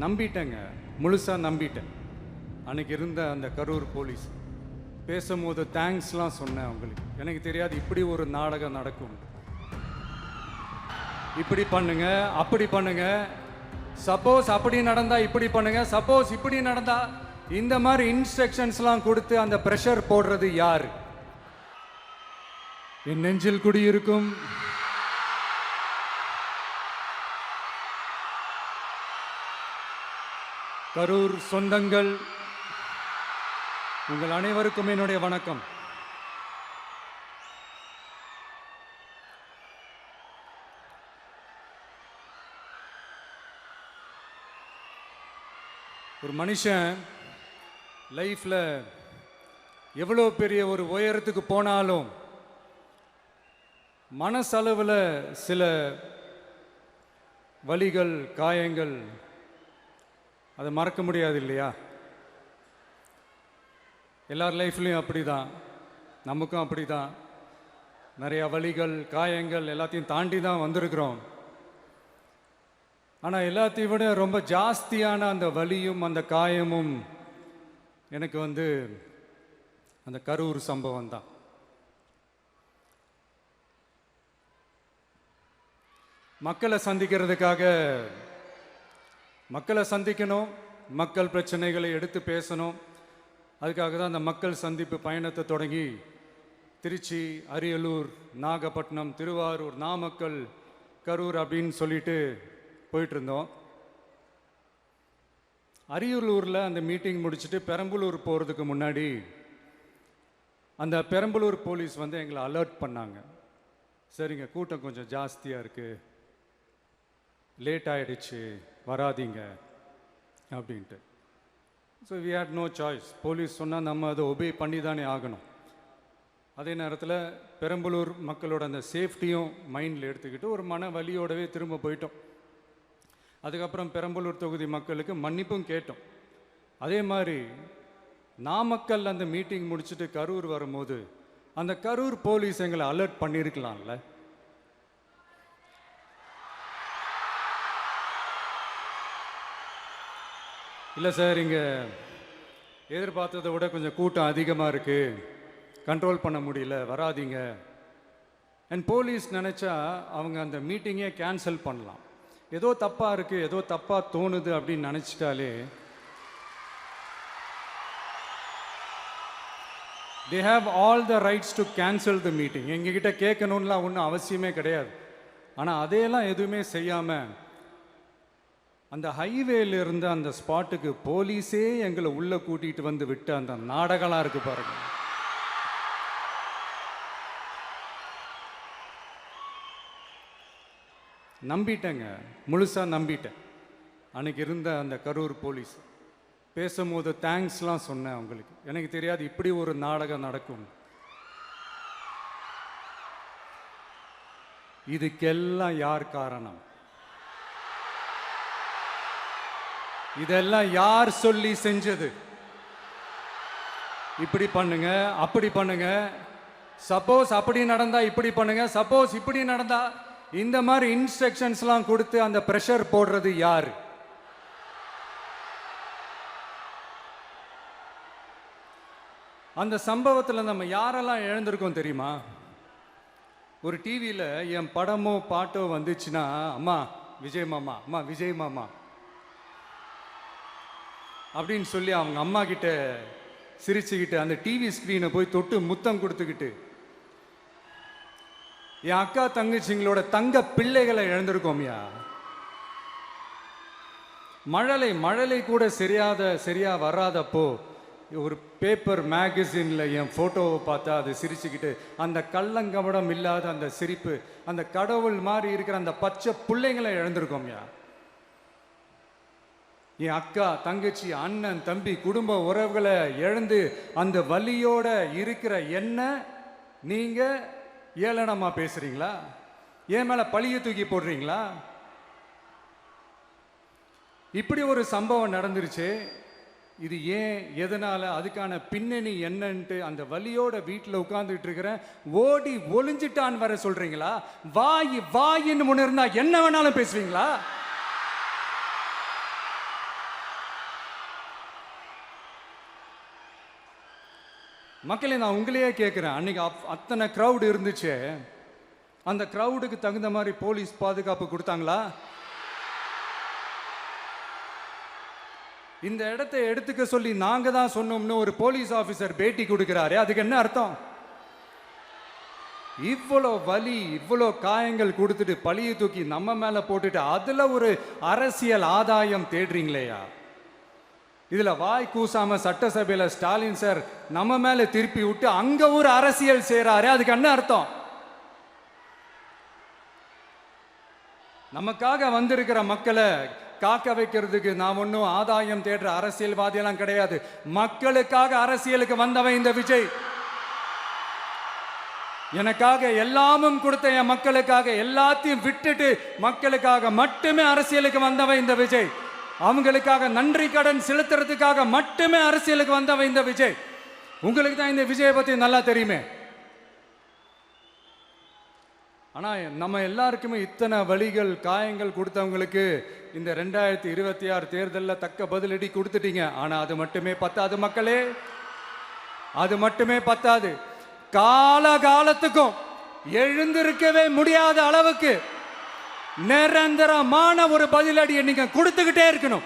நம்பிட்டேங்க, முழுசாக நம்பிட்டேன். அன்னைக்கு இருந்த அந்த கரூர் போலீஸ் பேசும்போது தேங்க்ஸ்லாம் சொன்னேன் அவங்களுக்கு. எனக்கு தெரியாது இப்படி ஒரு நாடகம் நடக்கும். இப்படி பண்ணுங்க, அப்படி பண்ணுங்க, சப்போஸ் அப்படி நடந்தா இப்படி பண்ணுங்க, சப்போஸ் இப்படி நடந்தா இந்த மாதிரி இன்ஸ்ட்ரக்ஷன்ஸ்லாம் கொடுத்து அந்த பிரஷர் போடுறது யாரு? என் நெஞ்சில் குடியிருக்கும் கரூர் சொந்தங்கள், உங்கள் அனைவருக்கும் என்னுடைய வணக்கம். ஒரு மனுஷன் லைஃப்ல எவ்வளோ பெரிய ஒரு உயரத்துக்கு போனாலும் மனசளவில் சில வலிகள், காயங்கள் அதை மறக்க முடியாது இல்லையா? எல்லார் லைஃப்லையும் அப்படி தான், நமக்கும் அப்படி தான். நிறையா வலிகள், காயங்கள் எல்லாத்தையும் தாண்டி தான் வந்திருக்கிறோம். ஆனால் எல்லாத்தையும் விட ரொம்ப ஜாஸ்தியான அந்த வலியும் அந்த காயமும் எனக்கு அந்த கரூர் சம்பவம் தான். மக்களை சந்திக்கிறதுக்காக மக்களை சந்திக்கணும், மக்கள் பிரச்சனைகளை எடுத்து பேசணும். அதுக்காக தான் அந்த மக்கள் சந்திப்பு பயணத்தை தொடங்கி திருச்சி, அரியலூர், நாகப்பட்டினம், திருவாரூர், நாமக்கல், கரூர் அப்படின்னு சொல்லிட்டு போயிட்டு இருந்தோம். அரியலூரில் அந்த மீட்டிங் முடிச்சுட்டு பெரம்பலூர் போகிறதுக்கு முன்னாடி அந்த பெரம்பலூர் போலீஸ் எங்களை அலர்ட் பண்ணாங்க. சரிங்க, கூட்டம் கொஞ்சம் ஜாஸ்தியாக இருக்குது, லேட் ஆகிடுச்சு, வராதிங்க அப்படின்ட்டு. So we had no choice. Police சொன்னால் நம்ம அதை ஒபே பண்ணி தானே ஆகணும். அதே நேரத்தில் பெரம்பலூர் மக்களோட அந்த சேஃப்டியும் மைண்டில் எடுத்துக்கிட்டு ஒரு மன வலியோடவே திரும்ப போயிட்டோம். அதுக்கப்புறம் பெரம்பலூர் தொகுதி மக்களுக்கு மன்னிப்பும் கேட்டோம். அதே மாதிரி நாமக்கல் அந்த மீட்டிங் முடிச்சுட்டு கரூர் வரும்போது அந்த கரூர் போலீஸ் எங்களை அலர்ட் பண்ணியிருக்கலாம்ல. இல்லை சார், இங்கே எதிர்பார்த்ததை விட கொஞ்சம் கூட்டம் அதிகமாக இருக்குது, கண்ட்ரோல் பண்ண முடியல, வராதிங்க. அண்ட் போலீஸ் நினச்சா அவங்க அந்த மீட்டிங்கே கேன்சல் பண்ணலாம். ஏதோ தப்பாக இருக்குது, ஏதோ தப்பாக தோணுது அப்படின்னு நினச்சிட்டாலே they have all the rights to cancel the meeting. எங்ககிட்ட கேட்கணும்லாம் ஒன்றும் அவசியமே கிடையாது. ஆனால் அதையெல்லாம் எதுவுமே செய்யாமல் அந்த ஹைவேல இருந்த அந்த ஸ்பாட்டுக்கு போலீஸே எங்களை உள்ளே கூட்டிகிட்டு வந்து விட்டு அந்த நாடகம்லாம் இருக்கு பாருங்க. நம்பிட்டேங்க, முழுசாக நம்பிட்டேன். அன்னைக்கு இருந்த அந்த கரூர் போலீஸ் பேசும்போது தேங்க்ஸ்லாம் சொன்னேன் அவங்களுக்கு. எனக்கு தெரியாது இப்படி ஒரு நாடகம் நடக்கும். இதுக்கெல்லாம் யார் காரணம்? இதெல்லாம் யார் சொல்லி செஞ்சது? இப்படி பண்ணுங்க, அப்படி பண்ணுங்க, சப்போஸ் அப்படி நடந்தா இப்படி பண்ணுங்க, சப்போஸ் இப்படி நடந்தா இந்த மாதிரி இன்ஸ்ட்ரக்ஷன்ஸ்லாம் கொடுத்து அந்த பிரஷர் போடுறது யாரு? அந்த சம்பவத்தில் நம்ம யாரெல்லாம் இழந்திருக்கோம் தெரியுமா? ஒரு டிவியில் என் படமோ பாட்டோ வந்துச்சுன்னா, அம்மா விஜய் மாமா, அம்மா விஜய் மாமா அப்படின்னு சொல்லி அவங்க அம்மா கிட்ட சிரிச்சுக்கிட்டு அந்த டிவி ஸ்க்ரீனை போய் தொட்டு முத்தம் கொடுத்துக்கிட்டு என் அக்கா தங்கச்சிங்களோட தங்க பிள்ளைகளை இழந்திருக்கோம்யா. மழலை கூட சரியா வராதப்போ ஒரு பேப்பர் மேகசின்ல என் போட்டோவை பார்த்தா அது சிரிச்சுக்கிட்டு அந்த கள்ளங்கபடம் இல்லாத அந்த சிரிப்பு, அந்த கடவுள் மாதிரி இருக்கிற அந்த பச்சை பிள்ளைங்களை இழந்திருக்கோம்யா. என் அக்கா தங்கச்சி, அண்ணன், தம்பி, குடும்ப உறவுகளை இழந்து அந்த வலியோட இருக்கிற என்ன நீங்க ஏளனமா பேசுறீங்களா? என் மேல பழிய தூக்கி போடுறீங்களா? இப்படி ஒரு சம்பவம் நடந்துருச்சு. இது ஏன், எதனால, அதுக்கான பின்னணி என்னன்ட்டு அந்த வலியோட வீட்டில் உட்கார்ந்துட்டு இருக்கிறேன். ஓடி ஒளிஞ்சிட்டான்னு வர சொல்றீங்களா? வாயின்னு முன்ன இருந்தா என்ன வேணாலும் பேசுவீங்களா? மக்களே, நான் உங்களையே கேட்குறேன், அன்னைக்கு அத்தனை க்ரௌடு இருந்துச்சு, அந்த க்ரௌடுக்கு தகுந்த மாதிரி போலீஸ் பாதுகாப்பு கொடுத்தாங்களா? இந்த இடத்தை எடுத்துக்க சொல்லி நாங்க தான் சொன்னோம்னு ஒரு போலீஸ் ஆபீசர் பேட்டி கொடுக்கிறாரு, அதுக்கு என்ன அர்த்தம்? இவ்வளோ வலி, இவ்வளோ காயங்கள் கொடுத்துட்டு பழியை தூக்கி நம்ம மேல போட்டுட்டு அதுல ஒரு அரசியல் ஆதாயம் தேடுறீங்களேயா? இதுல வாய் கூசாம சட்டசபையில ஸ்டாலின் சார் நம்ம மேல திருப்பி விட்டு அங்க ஒரு அரசியல் செய்றாரு, அதுக்கு என்ன அர்த்தம்? நமக்காக வந்திருக்கிற மக்களை காக்க வைக்கிறதுக்கு நான் ஒன்றும் ஆதாயம் தேடுற அரசியல்வாதியெல்லாம் கிடையாது. மக்களுக்காக அரசியலுக்கு வந்தவன் இந்த விஜய். எனக்காக எல்லாமும் கொடுத்த என் மக்களுக்காக எல்லாத்தையும் விட்டுட்டு மக்களுக்காக மட்டுமே அரசியலுக்கு வந்தவன் இந்த விஜய். அவங்களுக்காக நன்றி கடன் செலுத்துறதுக்காக மட்டுமே அரசியலுக்கு வந்தவன் இந்த விஜய். உங்களுக்கு தான் இந்த விஜயை பத்தி நல்லா தெரியுமே. ஆனா நம்ம எல்லாருக்குமே இத்தனை வலிகள் காயங்கள் கொடுத்தவங்களுக்கு இந்த 2026 தேர்தலில் தக்க பதிலடி கொடுத்துட்டீங்க. ஆனா அது மட்டுமே பத்தாது மக்களே, அது மட்டுமே பத்தாது. காலகாலத்துக்கும் எழுந்திருக்கவே முடியாத அளவுக்கு நிரந்தரமான ஒரு பதிலடியை நீங்க கொடுத்துக்கிட்டே இருக்கணும்.